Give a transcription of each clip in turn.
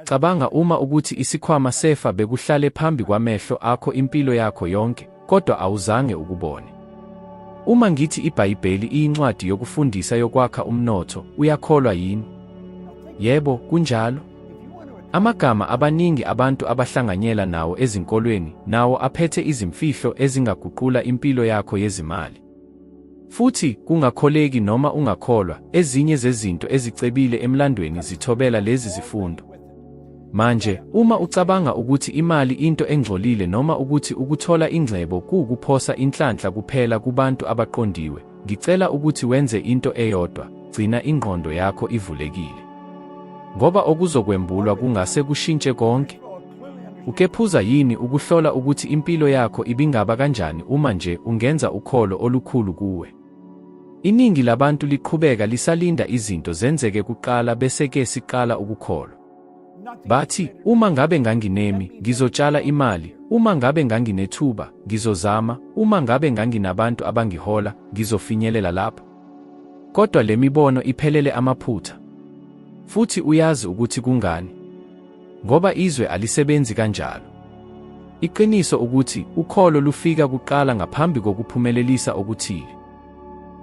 Cabanga uma ukuthi isikhwama sefa bekuhlale phambi kwamehlo akho impilo yakho yonke, kodwa awuzange ukubone. Uma ngithi iBhayibheli iyincwadi yokufundisa yokwakha umnotho, uyakholwa yini? Yebo, kunjalo. Amagama abaningi abantu abahlanganyela nawo ezinkolweni, nawo aphethe izimfihlo ezingaguqula impilo yakho yezimali. Futhi, kungakholeki noma ungakholwa, ezinye zezinto ezicebile emlandweni zithobela lezi zifundo. Manje, uma ucabanga ukuthi imali into engcolile noma ukuthi ukuthola ingcebo kuwukuphosa inhlanhla kuphela kubantu abaqondiwe, ngicela ukuthi wenze into eyodwa: gcina ingqondo yakho ivulekile. Ngoba okuzokwembulwa kungase kushintshe konke. Ukephuza yini ukuhlola ukuthi impilo yakho ibingaba kanjani uma nje ungenza ukholo olukhulu kuwe? Iningi labantu liqhubeka lisalinda izinto zenzeke kuqala bese-ke siqala ukukholwa. Bathi, uma ngabe nganginemi, ngizotshala imali; uma ngabe nganginethuba, ngizozama; uma ngabe nganginabantu abangihola, ngizofinyelela lapho. Kodwa le mibono iphelele amaphutha. Futhi uyazi ukuthi kungani? Ngoba izwe alisebenzi kanjalo. Iqiniso ukuthi ukholo lufika kuqala ngaphambi kokuphumelelisa okuthile.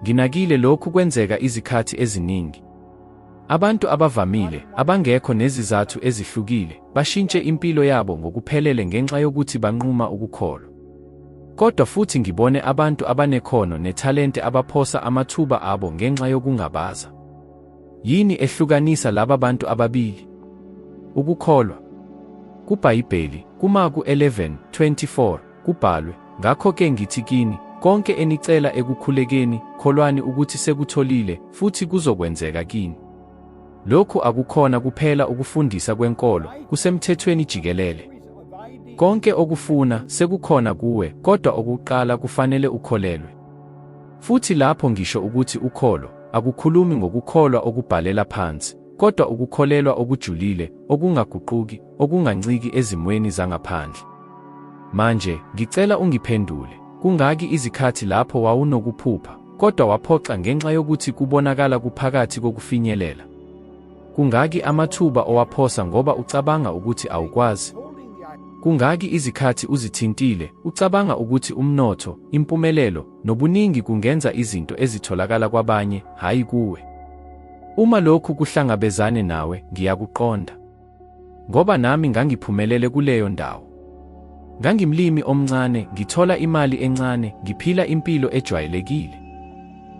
Nginakile lokhu kwenzeka izikhathi eziningi. Abantu abavamile, abangekho nezizathu ezihlukile, bashintshe impilo yabo ngokuphelele ngenxa yokuthi banquma ukukholwa. Kodwa futhi ngibone abantu abanekhono nethalente abaphosa amathuba abo ngenxa yokungabaza. Yini ehlukanisa laba bantu ababili? Ukukholwa. KuBhayibheli, kuMaku 11:24, kubhalwe, ngakho-ke ngithi kini, konke enicela ekukhulekeni, kholwani ukuthi sekutholile, futhi kuzokwenzeka kini. Lokhu akukhona kuphela ukufundisa kwenkolo, kusemthethweni jikelele. Konke okufuna sekukhona kuwe, kodwa okokuqala kufanele ukholelwe. Futhi lapho ngisho ukuthi ukholo, akukhulumi ngokukholwa okubhalela phansi, kodwa ukukholelwa okujulile, okungaguquki, okunganciki ezimweni zangaphandle. Manje, ngicela ungiphendule, kungaki izikhathi lapho wawunokuphupha, kodwa waphoxa ngenxa yokuthi kubonakala kuphakathi kokufinyelela? Kungaki amathuba owaphosa ngoba ucabanga ukuthi awukwazi? Kungaki izikhathi uzithintile, ucabanga ukuthi umnotho, impumelelo, nobuningi kungenza izinto ezitholakala kwabanye, hayi kuwe? Uma lokhu kuhlangabezane nawe, ngiyakuqonda. Ngoba nami ngangiphumelele kuleyo ndawo. Ngangimlimi omncane, ngithola imali encane, ngiphila impilo ejwayelekile.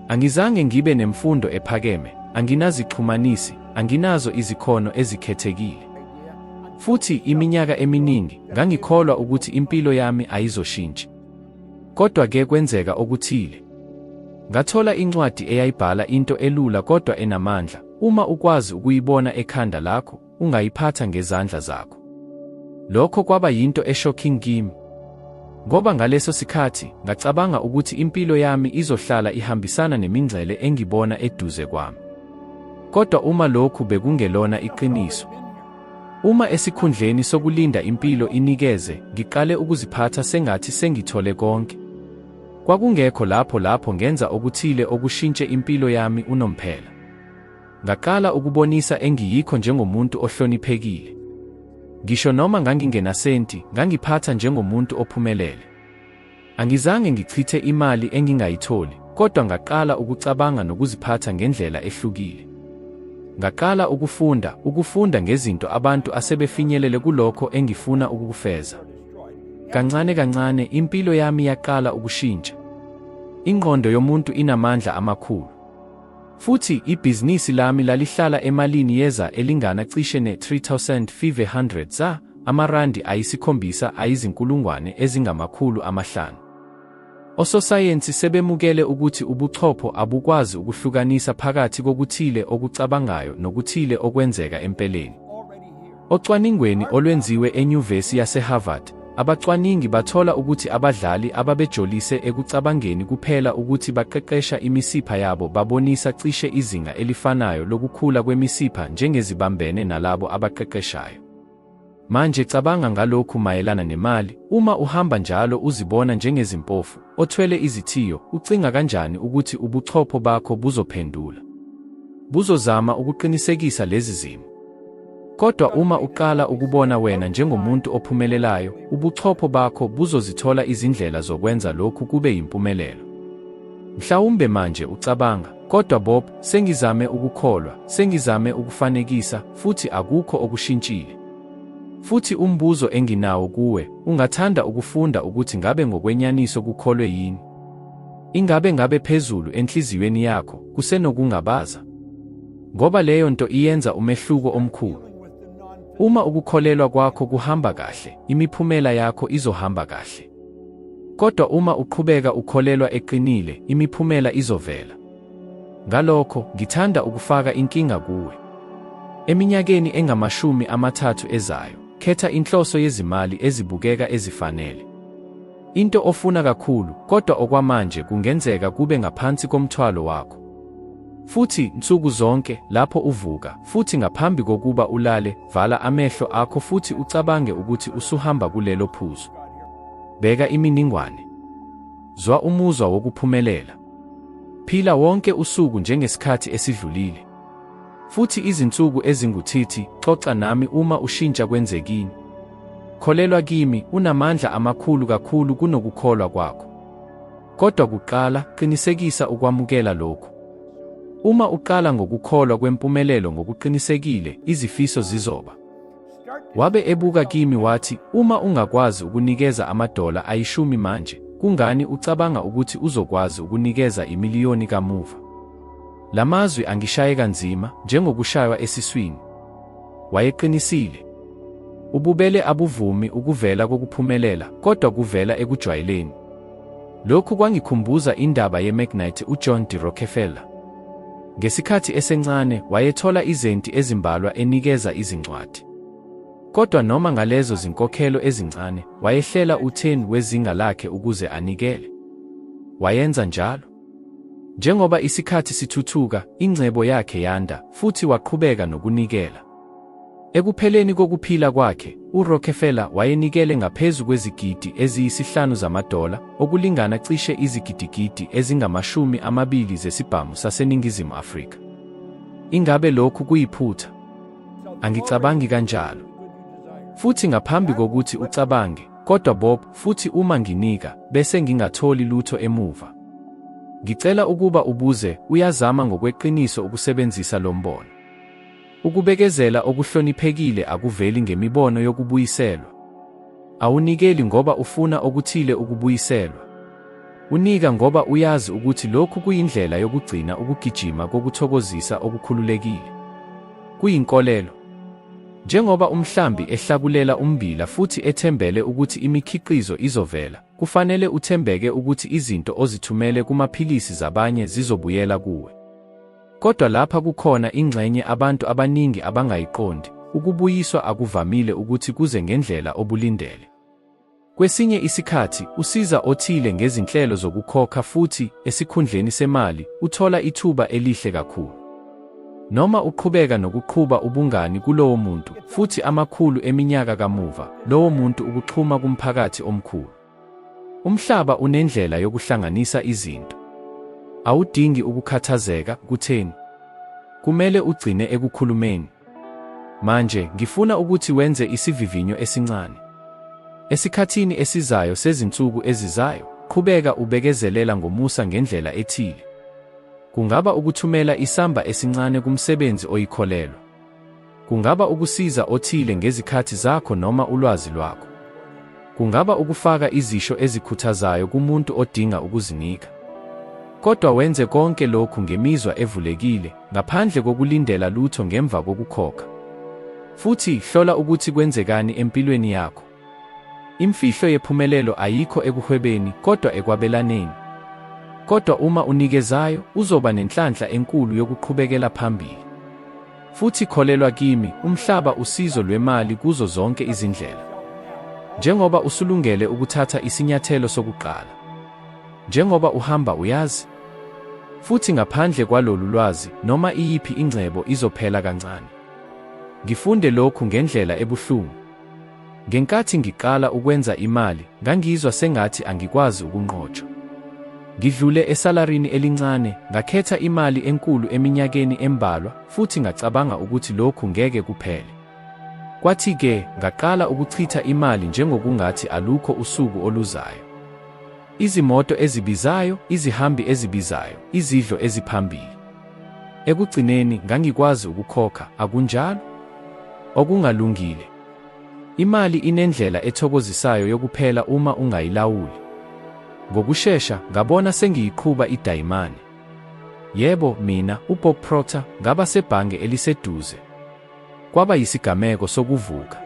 Angizange ngibe nemfundo ephakeme, anginazixhumanisi, anginazo izikhono ezikhethekile. Futhi iminyaka eminingi, ngangikholwa ukuthi impilo yami ayizoshintsha. Kodwa-ke kwenzeka okuthile. Ngathola incwadi eyayibhala into elula kodwa enamandla: uma ukwazi ukuyibona ekhanda lakho, ungayiphatha ngezandla zakho. Lokho kwaba yinto eshocking kimi. Ngoba ngaleso sikhathi, ngacabanga ukuthi impilo yami izohlala ihambisana nemingcele engibona eduze kwami. Kodwa uma lokhu bekungelona iqiniso. Uma esikhundleni sokulinda impilo inikeze, ngiqale ukuziphatha sengathi sengithole konke. Kwakungekho lapho ngenza okuthile okushintshe impilo yami unomphela. Ngaqala ukubonisa engiyikho njengomuntu ohloniphekile. Ngisho noma ngangingenasenti, ngangiphatha njengomuntu ophumelele. Angizange ngichithe imali engingayitholi, kodwa ngaqala ukucabanga nokuziphatha ngendlela ehlukile. Ngaqala ukufunda ngezinto abantu asebefinyelele kulokho engifuna ukukufeza. Kancane impilo yami yaqala ukushintsha. Ingqondo yomuntu inamandla amakhulu. Futhi ibhizinisi lami lalihlala emalini yeza elingana cishe ne-3,500 za amarandi ayisikhombisa ayizinkulungwane ezingamakhulu amahlanu. Ososayensi sebemukele ukuthi ubuchopho abukwazi ukuhlukanisa phakathi kokuthile okucabangayo nokuthile okwenzeka empeleni. Ocwaningweni olwenziwe eNyuvesi yaseHarvard, abacwaningi bathola ukuthi abadlali ababejolise ekucabangeni kuphela ukuthi baqeqesha imisipha yabo babonisa cishe izinga elifanayo lokukhula kwemisipha njengezibambene nalabo abaqeqeshayo. Manje cabanga ngalokhu mayelana nemali: uma uhamba njalo uzibona njengezimpofu, othwele izithiyo, ucinga kanjani ukuthi ubuchopho bakho buzophendula? Buzozama ukuqinisekisa lezi zimo. Kodwa uma uqala ukubona wena njengomuntu ophumelelayo, ubuchopho bakho buzozithola izindlela zokwenza lokhu kube yimpumelelo. Mhlawumbe manje ucabanga, kodwa Bob, sengizame ukukholwa, sengizame ukufanekisa, futhi akukho okushintshile. Futhi umbuzo enginawo kuwe, ungathanda ukufunda ukuthi ngabe ngokwenyaniso kukholwe yini? Ingabe phezulu enhliziyweni yakho kusenokungabaza? Ngoba leyo nto iyenza umehluko omkhulu. Uma ukukholelwa kwakho kuhamba kahle, imiphumela yakho izohamba kahle. Kodwa uma uqhubeka ukholelwa eqinile, imiphumela izovela. Ngalokho, ngithanda ukufaka inkinga kuwe. Eminyakeni enga-30 ezayo, khetha inhloso yezimali ezibukeka ezifanele. Into ofuna kakhulu, kodwa okwamanje kungenzeka kube ngaphansi komthwalo wakho. Futhi nsuku zonke lapho uvuka, futhi ngaphambi kokuba ulale, vala amehlo akho futhi ucabange ukuthi usuhamba kulelo phuzu. Beka imininingwane. Zwa umuzwa wokuphumelela. Phila wonke usuku njengesikhathi esidlulile. Futhi izinsuku ezinguthithi, xoxa nami uma ushintsha kwenzekini. Kholelwa kimi, unamandla amakhulu kakhulu kunokukholwa kwakho. Kodwa kuqala, qinisekisa ukwamukela lokhu. Uma uqala ngokukholwa kwempumelelo ngokuqinisekile, izifiso zizoba. Wabe ebuka kimi wathi, uma ungakwazi ukunikeza $10,000 manje, kungani ucabanga ukuthi uzokwazi ukunikeza $1,000,000 kamuva? Lamazwi angishaye kanzima, njengokushaywa esiswini. Wayeqinisile. Ububele abuvumi ukuvela kokuphumelela, kodwa kuvela ekujwayeleni. Lokhu kwangikhumbuza indaba yeMagnate uJohn D. Rockefeller. Ngesikhathi esencane, wayethola izenti ezimbalwa enikeza izincwadi. Kodwa noma ngalezo zinkokhelo ezincane, wayehlela u-10 wezinga lakhe ukuze anikele. Wayenza njalo. Njengoba isikhathi sithuthuka, ingcebo yakhe yanda, futhi waqhubeka nokunikela. Ekupheleni kokuphila kwakhe, uRockefeller wayenikele ngaphezu kwezigidi eziyisihlanu $5, okulingana cishe izigidigidi ezingama-20 zesibhamu saseNingizimu Afrika. Ingabe lokhu kuyiphutha? Angicabangi kanjalo. Futhi ngaphambi kokuthi ucabange, kodwa Bob, futhi uma nginika, bese ngingatholi lutho emuva. Ngicela ukuba ubuze, uyazama ngokweqiniso ukusebenzisa lo mbono. Ukubekezela okuhloniphekile akuveli ngemibono yokubuyiselwa. Awunikeli ngoba ufuna okuthile ukubuyiselwa. Unika ngoba uyazi ukuthi lokhu kuyindlela yokugcina ukugijima kokuthokozisa okukhululekile. Kuyinkolelo. Njengoba umhlambi ehlakulela ummbila futhi ethembele ukuthi imikhiqizo izovela, kufanele uthembeke ukuthi izinto ozithumele kumaphilisi zabanye zizobuyela kuwe. Kodwa lapha kukhona ingxenye abantu abaningi abangayiqondi, ukubuyiswa akuvamile ukuthi kuze ngendlela obulindele. Kwesinye isikhathi, usiza othile ngezinhlelo zokukhokha futhi, esikhundleni semali, uthola ithuba elihle kakhulu. Noma uqhubeka nokuqhuba ubungani kulowo muntu, futhi amakhulu eminyaka kamuva, lowo muntu ukuxhuma kumphakathi omkhulu. Umhlaba unendlela yokuhlanganisa izinto. Awudingi ukukhathazeka, kutheni? Kumele ugcine ekukhulumeni. Manje, ngifuna ukuthi wenze isivivinyo esincane. Esikhathini esizayo sezinsuku ezizayo, qhubeka ubekezelela ngomusa ngendlela ethile. Kungaba ukuthumela isamba esincane kumsebenzi oyikholelwa. Kungaba ukusiza othile ngezikhathi zakho noma ulwazi lwakho. Kungaba ukufaka izisho ezikhuthazayo kumuntu odinga ukuzinika. Kodwa wenze konke lokhu ngemizwa evulekile, ngaphandle kokulindela lutho ngemva kokukhokha. Futhi hlola ukuthi kwenzekani empilweni yakho. Imfihlo yephumelelo ayikho ekuhwebeni, kodwa ekwabelaneni. Kodwa uma unikezayo, uzoba nenhlanhla enkulu yokuqhubekela phambili. Futhi kholelwa kimi, umhlaba usizo lwemali kuzo zonke izindlela. Njengoba usulungele ukuthatha isinyathelo sokuqala. Njengoba uhamba uyazi. Futhi ngaphandle kwalolu lwazi, noma iyiphi ingcebo izophela kancane. Ngifunde lokhu ngendlela ebuhlungu. Ngenkathi ngiqala ukwenza imali, ngangizwa sengathi angikwazi ukunqotshwa. Ngidlule esalarini elincane, ngakhetha imali enkulu eminyakeni embalwa, futhi ngacabanga ukuthi lokhu ngeke kuphele. Kwathi-ke ngaqala ukuchitha imali njengokungathi alukho usuku oluzayo. Izimoto ezibizayo, izihambi ezibizayo, izidlo eziphambili. Ekugcineni ngangikwazi ukukhokha, akunjalo? Okungalungile. Imali inendlela ethokozisayo yokuphela uma ungayilawuli. Ngokushesha ngabona sengiyiqhuba idayimane. Yebo, mina, uBob Proctor, ngaba sebhange eliseduze. Kwaba yisigameko sokuvuka.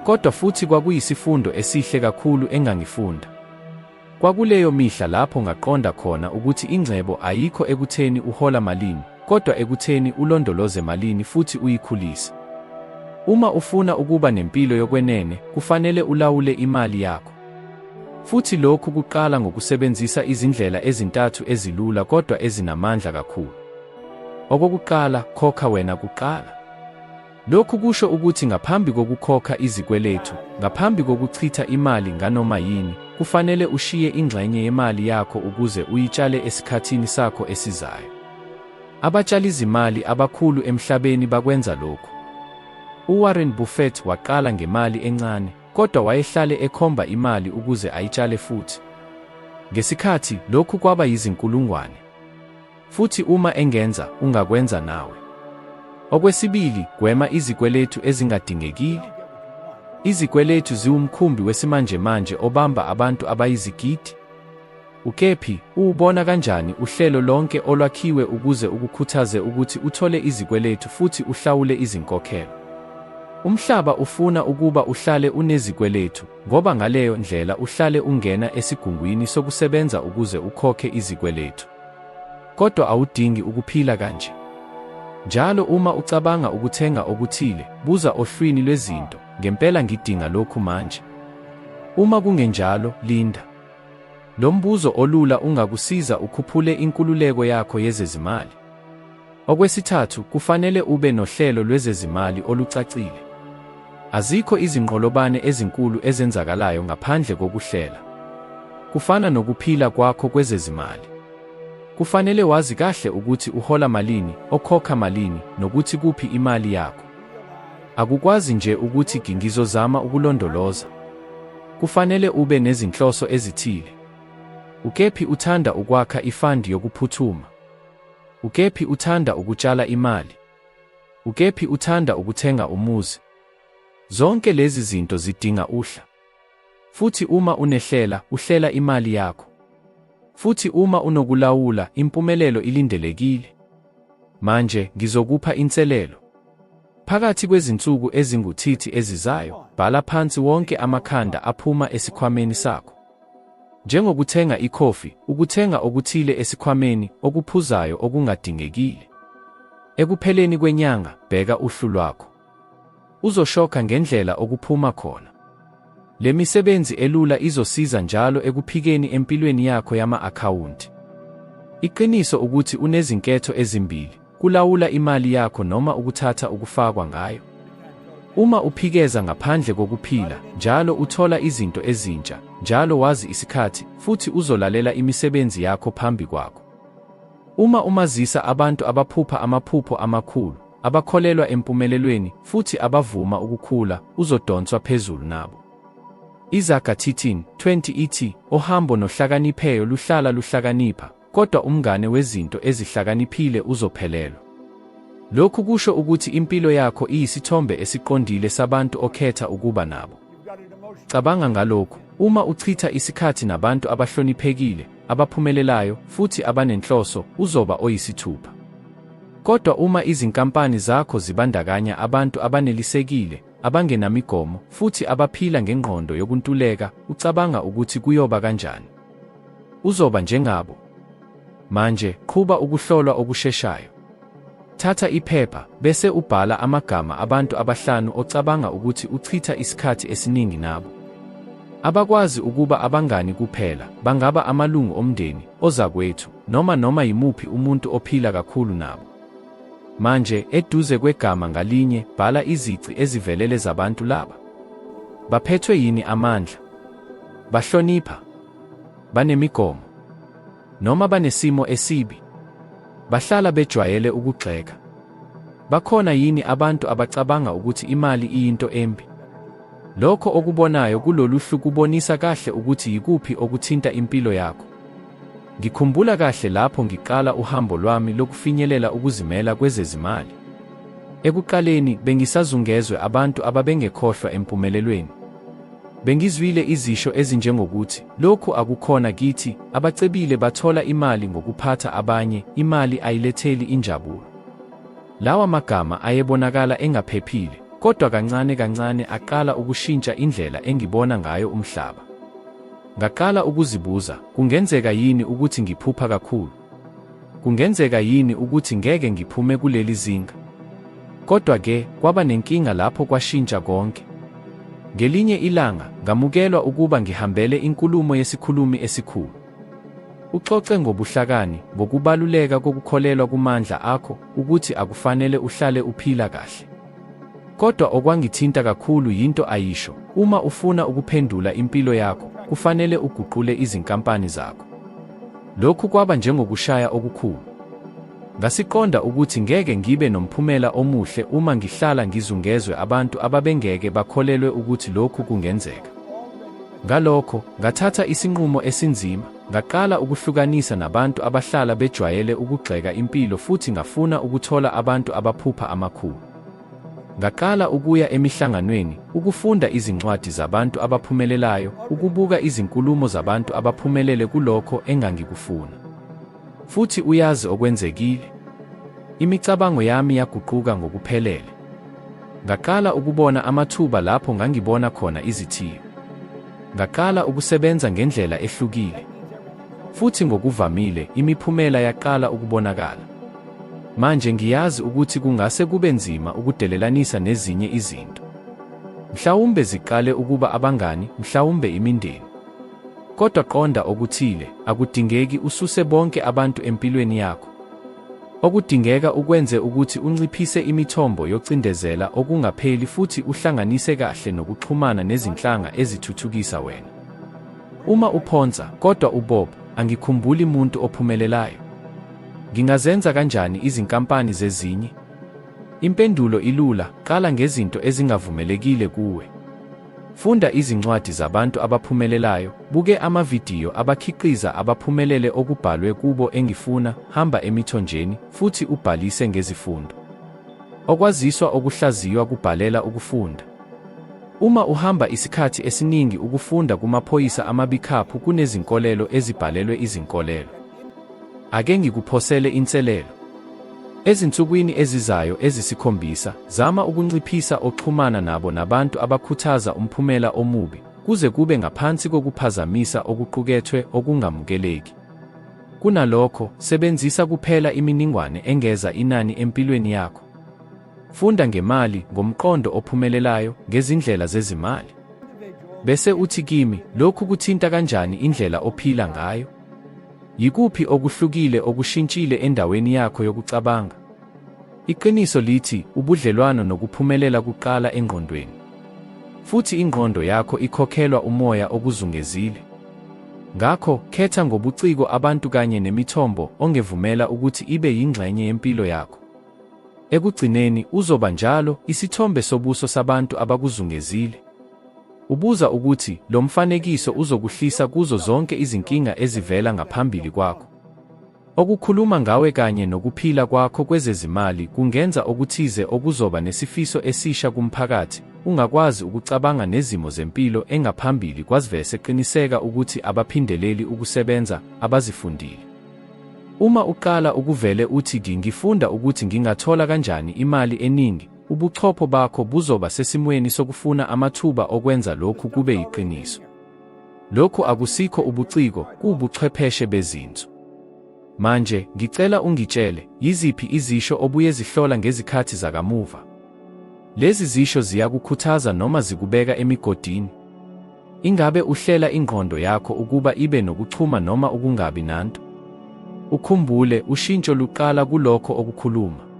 Kodwa futhi kwakuyisifundo esihle kakhulu engangifunda. Kwakuleyo mihla lapho ngaqonda khona ukuthi ingcebo ayikho ekutheni uhola malini, kodwa ekutheni ulondoloze malini futhi uyikhulise. Uma ufuna ukuba nempilo yokwenene, kufanele ulawule imali yakho. Futhi lokhu kuqala ngokusebenzisa izindlela ezintathu ezilula kodwa ezinamandla kakhulu. Okokuqala, khokha wena kuqala. Lokhu kusho ukuthi ngaphambi kokukhokha izikweletu, ngaphambi kokuchitha imali nganoma yini, kufanele ushiye ingxenye yemali yakho ukuze uyitshale esikhathini sakho esizayo. Abatshalizimali abakhulu emhlabeni bakwenza lokhu. UWarren Buffett waqala ngemali encane, kodwa wayehlale ekhomba imali ukuze ayitshale futhi. Ngesikhathi lokhu kwaba yizinkulungwane. Futhi uma engenza, ungakwenza nawe. Okwesibili, gwema izikweletu ezingadingekile. Izikweletu ziwumkhumbi wesimanjemanje obamba abantu abayizigidi. Ukephi, ubona kanjani uhlelo lonke olwakhiwe ukuze ukukhuthaze ukuthi uthole izikweletu futhi uhlawule izinkokhelo? Umhlaba ufuna ukuba uhlale unezikweletu, ngoba ngaleyo ndlela uhlale ungena esigungwini sokusebenza ukuze ukhokhe izikweletu. Kodwa awudingi ukuphila kanje. Njalo uma ucabanga ukuthenga okuthile, buza ohlwini lwezinto, ngempela ngidinga lokhu manje? Uma kungenjalo, linda. Lo mbuzo olula ungakusiza ukhuphule inkululeko yakho yezezimali. Okwesithathu, kufanele ube nohlelo lwezezimali olucacile. Azikho izinqolobane ezinkulu ezenzakalayo ngaphandle kokuhlela. Kufana nokuphila kwakho kwezezimali. Kufanele wazi kahle ukuthi uhola malini, okhokha malini, nokuthi kuphi imali yakho. Akukwazi nje ukuthi ngizozama ukulondoloza. Kufanele ube nezinhloso ezithile. Ukephi uthanda ukwakha ifandi yokuphuthuma? Ukephi uthanda ukutshala imali? Ukephi uthanda ukuthenga umuzi? Zonke lezi zinto zidinga uhla. Futhi uma unehlela, uhlela imali yakho. Futhi uma unokulawula, impumelelo ilindelekile. Manje ngizokupha inselelo. Phakathi kwezinsuku ezinguthithi ezizayo, bhala phansi wonke amakhanda aphuma esikhwameni sakho. Njengokuthenga ikhofi, ukuthenga okuthile esikhwameni, okuphuzayo okungadingekile. Ekupheleni kwenyanga, bheka uhlu lwakho. Uzoshokha ngendlela okuphuma khona. Le misebenzi elula izosiza njalo ekuphikeni empilweni yakho yama-akhawunti. Iqiniso ukuthi unezinketho ezimbili, kulawula imali yakho noma ukuthatha ukufakwa ngayo. Uma uphikeza ngaphandle kokuphila, njalo uthola izinto ezintsha, njalo wazi isikhathi, futhi uzolalela imisebenzi yakho phambi kwakho. Uma umazisa abantu abaphupha amaphupho amakhulu, abakholelwa empumelelweni, futhi abavuma ukukhula, uzodonswa phezulu nabo. Izaga Titini 20 ithi, ohambo nohlakanipheyo luhlala luhlakanipha, kodwa umngane wezinto ezihlakaniphile uzophelelwa. Lokhu kusho ukuthi impilo yakho iyisithombe esiqondile sabantu okhetha ukuba nabo. Cabanga ngalokhu, uma uchitha isikhathi nabantu abahloniphekile, abaphumelelayo, futhi abanenhloso, uzoba oyisithupha. Kodwa uma izinkampani zakho zibandakanya abantu abanelisekile, abangenamigomo, futhi abaphila ngengqondo yokuntuleka, ucabanga ukuthi kuyoba kanjani? Uzoba njengabo. Manje, qhuba ukuhlolwa okusheshayo. Thatha iphepha, bese ubhala amagama abantu abahlanu ocabanga ukuthi uchitha isikhathi esiningi nabo. Abakwazi ukuba abangani kuphela, bangaba amalungu omndeni, ozakwethu, noma yimuphi umuntu ophila kakhulu nabo. Manje, eduze kwegama ngalinye, bhala izici ezivelele zabantu laba. Baphethwe yini amandla? Bahlonipha? Banemigomo? Noma banesimo esibi? Bahlala bejwayele ukugxeka? Bakhona yini abantu abacabanga ukuthi imali iyinto embi? Lokho okubonayo kulolu hlu kubonisa kahle ukuthi yikuphi okuthinta impilo yakho. Ngikhumbula kahle lapho ngiqala uhambo lwami lokufinyelela ukuzimela kwezezimali. Ekuqaleni bengisazungezwe abantu ababengekhohlwa empumelelweni. Bengizwile izisho ezinjengokuthi lokhu akukhona kithi, abacebile bathola imali ngokuphatha abanye, imali ayiletheli injabulo. Lawa magama ayebonakala engaphephile, kodwa kancane kancane aqala ukushintsha indlela engibona ngayo umhlaba. Ngaqala ukuzibuza, kungenzeka yini ukuthi ngiphupha kakhulu? Kungenzeka yini ukuthi ngeke ngiphume kuleli zinga? Kodwa-ke, kwaba nenkinga lapho kwashintsha konke. Ngelinye ilanga, ngamukelwa ukuba ngihambele inkulumo yesikhulumi esikhulu. Uxoxe ngobuhlakani, ngokubaluleka kokukholelwa kumandla akho, ukuthi akufanele uhlale uphila kahle. Kodwa okwangithinta kakhulu yinto ayisho, uma ufuna ukuphendula impilo yakho, kufanele uguqule izinkampani zakho. Lokhu kwaba njengokushaya okukhulu. Ngasiqonda ukuthi ngeke ngibe nomphumela omuhle uma ngihlala ngizungezwe abantu ababengeke bakholelwe ukuthi lokhu kungenzeka. Ngalokho, ngathatha isinqumo esinzima, ngaqala ukuhlukanisa nabantu abahlala bejwayele ukugxeka impilo futhi ngafuna ukuthola abantu abaphupha amakhulu. Ngaqala ukuya emihlanganweni, ukufunda izincwadi zabantu abaphumelelayo, ukubuka izinkulumo zabantu abaphumelele kulokho engangikufuna. Futhi uyazi okwenzekile? Imicabango yami yaguquka ngokuphelele. Ngaqala ukubona amathuba lapho ngangibona khona izithiyo. Ngaqala ukusebenza ngendlela ehlukile. Futhi ngokuvamile, imiphumela yaqala ukubonakala. Manje ngiyazi ukuthi kungase kube nzima ukudelelanisa nezinye izinto. Mhlawumbe ziqale ukuba abangani, mhlawumbe imindeni. Kodwa qonda okuthile, akudingeki ususe bonke abantu empilweni yakho. Okudingeka ukwenze ukuthi unciphise imithombo yocindezela okungapheli futhi uhlanganise kahle nokuxhumana nezinhlanga ezithuthukisa wena. Uma uphonsa, kodwa ubopha, angikhumbuli umuntu ophumelelayo. Ngingazenza kanjani izinkampani zezinye? Impendulo ilula, qala ngezinto ezingavumelekile kuwe. Funda izincwadi zabantu abaphumelelayo, buke amavidiyo abakhiqiza abaphumelele okubhalwe kubo engifuna, hamba emithonjeni, futhi ubhalise ngezifundo. Okwaziswa okuhlaziywa kubhalela ukufunda. Uma uhamba isikhathi esiningi ukufunda kumaphoyisa amabikaphu kunezinkolelo ezibhalelwe izinkolelo. Ake ngikuphosele inselelo. Ezinsukwini ezizayo ezisikhombisa, zama ukunciphisa oxhumana nabo nabantu abakhuthaza umphumela omubi, kuze kube ngaphansi kokuphazamisa okuqukethwe okungamukeleki. Kunalokho, sebenzisa kuphela imininingwane engeza inani empilweni yakho. Funda ngemali, ngomqondo ophumelelayo, ngezindlela zezimali. Bese uthi kimi, lokhu kuthinta kanjani indlela ophila ngayo? Yikuphi okuhlukile okushintshile endaweni yakho yokucabanga? Iqiniso lithi, ubudlelwano nokuphumelela kuqala engqondweni. Futhi ingqondo yakho ikhokhelwa umoya okuzungezile. Ngakho, khetha ngobuciko abantu kanye nemithombo ongevumela ukuthi ibe yingxenye yempilo yakho. Ekugcineni, uzoba njalo isithombe sobuso sabantu abakuzungezile. Ubuza ukuthi, lo mfanekiso uzokuhlisa kuzo zonke izinkinga ezivela ngaphambili kwakho. Okukhuluma ngawe kanye nokuphila kwakho kwezezimali kungenza okuthize okuzoba nesifiso esisha kumphakathi, ungakwazi ukucabanga nezimo zempilo engaphambili kwazivese qiniseka ukuthi abaphindeleli ukusebenza, abazifundile. Uma uqala ukuvele uthi ngifunda ukuthi ngingathola kanjani imali eningi, ubuchopho bakho buzoba sesimweni sokufuna amathuba okwenza lokhu kube yiqiniso. Lokhu akusikho ubuciko, kuwubuchwepheshe bezinto. Manje, ngicela ungitshele, yiziphi izisho obuye zihlola ngezikhathi zakamuva? Lezi zisho ziyakukhuthaza noma zikubeka emigodini? Ingabe uhlela ingqondo yakho ukuba ibe nokuchuma noma ukungabi nanto? Ukhumbule, ushintsho luqala kulokho okukhuluma.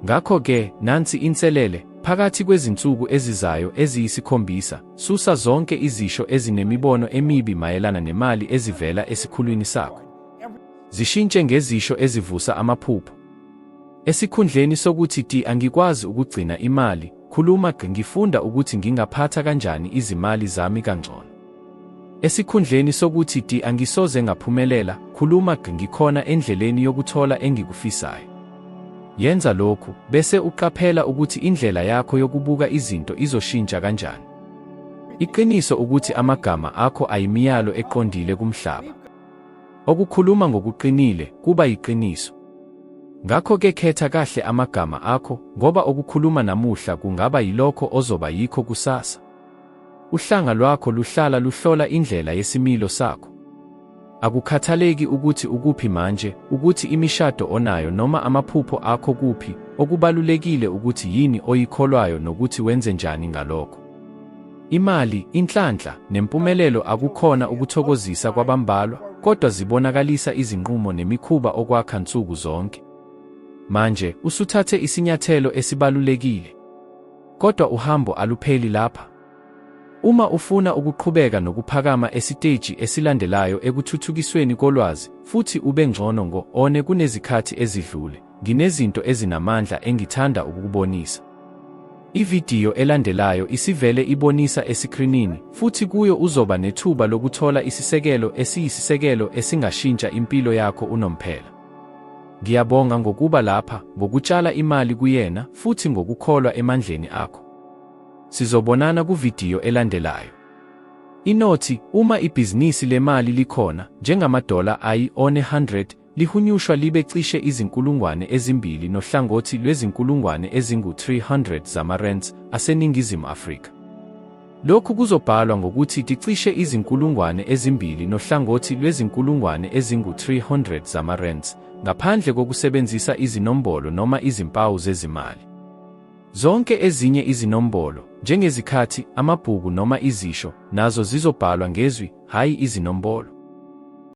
Ngakho-ke, nansi inselele, phakathi kwezinsuku ezizayo eziyisikhombisa, susa zonke izisho ezinemibono emibi mayelana nemali ezivela esikhulwini sakho. Zishintshe ngezisho ezivusa amaphupho. Esikhundleni sokuthi angikwazi ukugcina imali, khuluma ngifunda ukuthi ngingaphatha kanjani izimali zami kangcono. Esikhundleni sokuthi angisoze ngaphumelela, khuluma ngikhona endleleni yokuthola engikufisayo. Yenza lokhu, bese uqaphela ukuthi indlela yakho yokubuka izinto izoshintsha kanjani. Iqiniso ukuthi amagama akho ayimiyalo eqondile kumhlaba. Okukhuluma ngokuqinile kuba yiqiniso. Ngakho-ke khetha kahle amagama akho, ngoba okukhuluma namuhla kungaba yilokho ozoba yikho kusasa. Uhlanga lwakho luhlala luhlola indlela yesimilo sakho. Akukhathaleki ukuthi ukuphi manje, ukuthi imishado onayo noma amaphupho akho kuphi, okubalulekile ukuthi yini oyikholwayo nokuthi wenze njani ngalokho. Imali, inhlanhla, nempumelelo akukhona ukuthokozisa kwabambalwa, kodwa zibonakalisa izinqumo nemikhuba okwakha nsuku zonke. Manje, usuthathe isinyathelo esibalulekile. Kodwa uhambo alupheli lapha. Uma ufuna ukuqhubeka nokuphakama esiteji esilandelayo ekuthuthukisweni kolwazi, futhi ube ngcono ngo-one kunezikhathi ezidlule, nginezinto ezinamandla engithanda ukukubonisa. Ividiyo elandelayo isivele ibonisa esikrinini, futhi kuyo uzoba nethuba lokuthola isisekelo esiyisisekelo esingashintsha impilo yakho unomphela. Ngiyabonga ngokuba lapha, ngokutshala imali kuyena, futhi ngokukholwa emandleni akho. Sizobonana kuvidiyo elandelayo. Inothi, uma ibhizinisi lemali likhona, njengamadola ayi-100, lihunyushwa libe cishe izinkulungwane ezimbili nohlangothi lwezinkulungwane ezingu-300 zamarands aseNingizimu Afrika. Lokhu kuzobhalwa ngokuthi cishe izinkulungwane ezimbili nohlangothi lwezinkulungwane ezingu-300 zamarands, ngaphandle kokusebenzisa izinombolo noma izimpawu zezimali. Zonke ezinye izinombolo, njengezikhathi, amabhuku noma izisho, nazo zizobhalwa ngezwi, hhayi izinombolo.